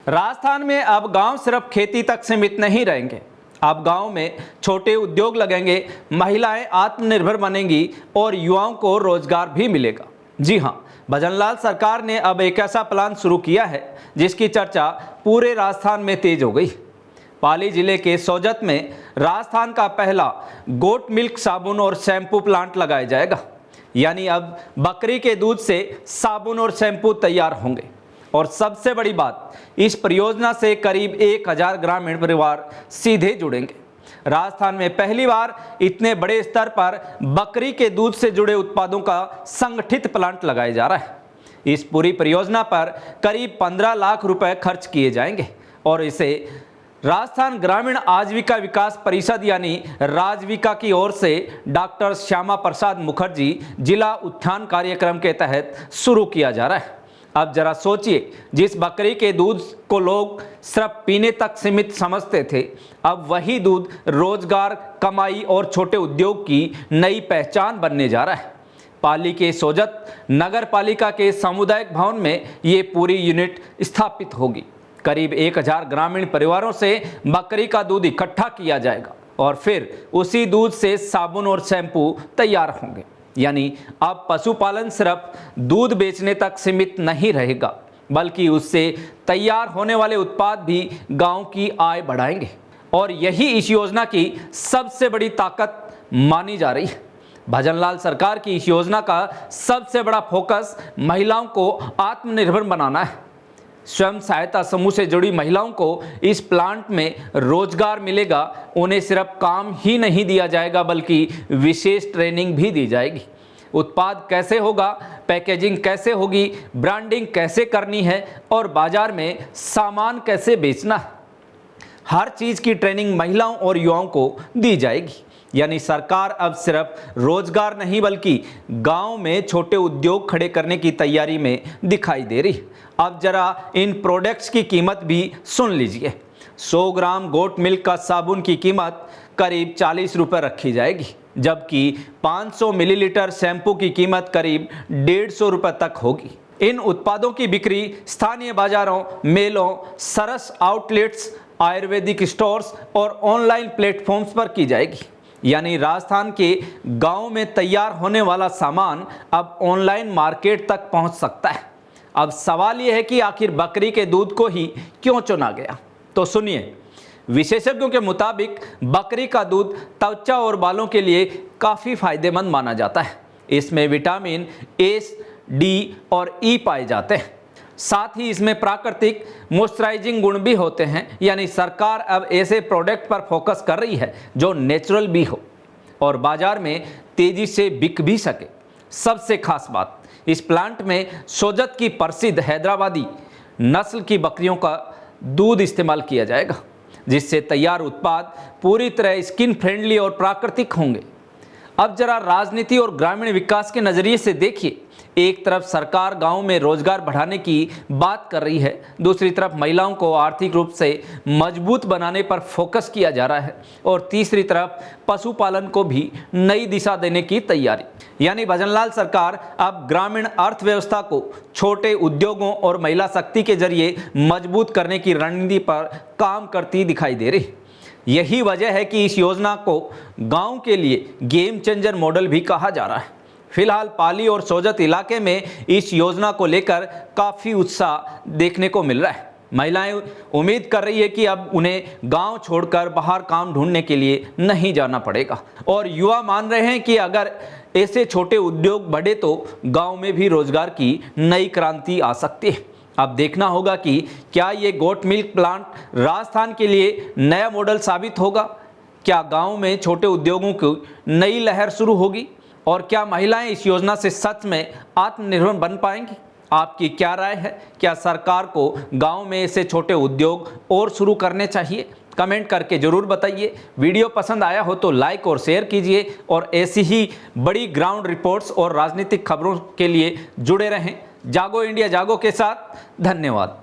राजस्थान में अब गांव सिर्फ खेती तक सीमित नहीं रहेंगे। अब गांव में छोटे उद्योग लगेंगे, महिलाएं आत्मनिर्भर बनेंगी और युवाओं को रोजगार भी मिलेगा। जी हां, भजनलाल सरकार ने अब एक ऐसा प्लान शुरू किया है जिसकी चर्चा पूरे राजस्थान में तेज हो गई। पाली जिले के सोजत में राजस्थान का पहला गोट मिल्क साबुन और शैम्पू प्लांट लगाया जाएगा। यानी अब बकरी के दूध से साबुन और शैम्पू तैयार होंगे। और सबसे बड़ी बात, इस परियोजना से करीब 1000 ग्रामीण परिवार सीधे जुड़ेंगे। राजस्थान में पहली बार इतने बड़े स्तर पर बकरी के दूध से जुड़े उत्पादों का संगठित प्लांट लगाया जा रहा है। इस पूरी परियोजना पर करीब 15 लाख रुपए खर्च किए जाएंगे और इसे राजस्थान ग्रामीण आजीविका विकास परिषद यानी राजविका की ओर से डॉक्टर श्यामा प्रसाद मुखर्जी जिला उत्थान कार्यक्रम के तहत शुरू किया जा रहा है। अब जरा सोचिए, जिस बकरी के दूध को लोग सिर्फ पीने तक सीमित समझते थे, अब वही दूध रोजगार, कमाई और छोटे उद्योग की नई पहचान बनने जा रहा है। पाली के सोजत नगर पालिका के सामुदायिक भवन में ये पूरी यूनिट स्थापित होगी। करीब 1000 ग्रामीण परिवारों से बकरी का दूध इकट्ठा किया जाएगा और फिर उसी दूध से साबुन और शैम्पू तैयार होंगे। यानी अब पशुपालन सिर्फ दूध बेचने तक सीमित नहीं रहेगा, बल्कि उससे तैयार होने वाले उत्पाद भी गांव की आय बढ़ाएंगे। और यही इस योजना की सबसे बड़ी ताकत मानी जा रही है। भजनलाल सरकार की इस योजना का सबसे बड़ा फोकस महिलाओं को आत्मनिर्भर बनाना है। स्वयं सहायता समूह से जुड़ी महिलाओं को इस प्लांट में रोजगार मिलेगा। उन्हें सिर्फ काम ही नहीं दिया जाएगा, बल्कि विशेष ट्रेनिंग भी दी जाएगी। उत्पाद कैसे होगा, पैकेजिंग कैसे होगी, ब्रांडिंग कैसे करनी है और बाजार में सामान कैसे बेचना है, हर चीज की ट्रेनिंग महिलाओं और युवाओं को दी जाएगी। यानी सरकार अब सिर्फ रोजगार नहीं, बल्कि गांव में छोटे उद्योग खड़े करने की तैयारी में दिखाई दे रही है। अब जरा इन प्रोडक्ट्स की कीमत भी सुन लीजिए। 100 ग्राम गोट मिल्क का साबुन की कीमत करीब 40 रुपये रखी जाएगी, जबकि 500 मिलीलीटर शैम्पू की कीमत करीब 150 रुपये तक होगी। इन उत्पादों की बिक्री स्थानीय बाजारों, मेलों, सरस आउटलेट्स, आयुर्वेदिक स्टोर्स और ऑनलाइन प्लेटफॉर्म्स पर की जाएगी। यानी राजस्थान के गांव में तैयार होने वाला सामान अब ऑनलाइन मार्केट तक पहुंच सकता है। अब सवाल यह है कि आखिर बकरी के दूध को ही क्यों चुना गया? तो सुनिए, विशेषज्ञों के मुताबिक बकरी का दूध त्वचा और बालों के लिए काफ़ी फायदेमंद माना जाता है। इसमें विटामिन ए, डी और ई पाए जाते हैं। साथ ही इसमें प्राकृतिक मॉइस्चराइजिंग गुण भी होते हैं। यानी सरकार अब ऐसे प्रोडक्ट पर फोकस कर रही है जो नेचुरल भी हो और बाजार में तेजी से बिक भी सके। सबसे खास बात, इस प्लांट में सोजत की प्रसिद्ध हैदराबादी नस्ल की बकरियों का दूध इस्तेमाल किया जाएगा, जिससे तैयार उत्पाद पूरी तरह स्किन फ्रेंडली और प्राकृतिक होंगे। अब जरा राजनीति और ग्रामीण विकास के नजरिए से देखिए। एक तरफ सरकार गांव में रोजगार बढ़ाने की बात कर रही है, दूसरी तरफ महिलाओं को आर्थिक रूप से मजबूत बनाने पर फोकस किया जा रहा है और तीसरी तरफ पशुपालन को भी नई दिशा देने की तैयारी। यानी भजनलाल सरकार अब ग्रामीण अर्थव्यवस्था को छोटे उद्योगों और महिला शक्ति के जरिए मजबूत करने की रणनीति पर काम करती दिखाई दे रही। यही वजह है कि इस योजना को गांव के लिए गेम चेंजर मॉडल भी कहा जा रहा है। फिलहाल पाली और सोजत इलाके में इस योजना को लेकर काफ़ी उत्साह देखने को मिल रहा है। महिलाएं उम्मीद कर रही है कि अब उन्हें गांव छोड़कर बाहर काम ढूंढने के लिए नहीं जाना पड़ेगा और युवा मान रहे हैं कि अगर ऐसे छोटे उद्योग बढ़े तो गांव में भी रोजगार की नई क्रांति आ सकती है। अब देखना होगा कि क्या ये गोट मिल्क प्लांट राजस्थान के लिए नया मॉडल साबित होगा। क्या गांव में छोटे उद्योगों की नई लहर शुरू होगी और क्या महिलाएं इस योजना से सच में आत्मनिर्भर बन पाएंगी? आपकी क्या राय है? क्या सरकार को गांव में ऐसे छोटे उद्योग और शुरू करने चाहिए? कमेंट करके जरूर बताइए। वीडियो पसंद आया हो तो लाइक और शेयर कीजिए और ऐसी ही बड़ी ग्राउंड रिपोर्ट्स और राजनीतिक खबरों के लिए जुड़े रहें जागो इंडिया जागो के साथ। धन्यवाद।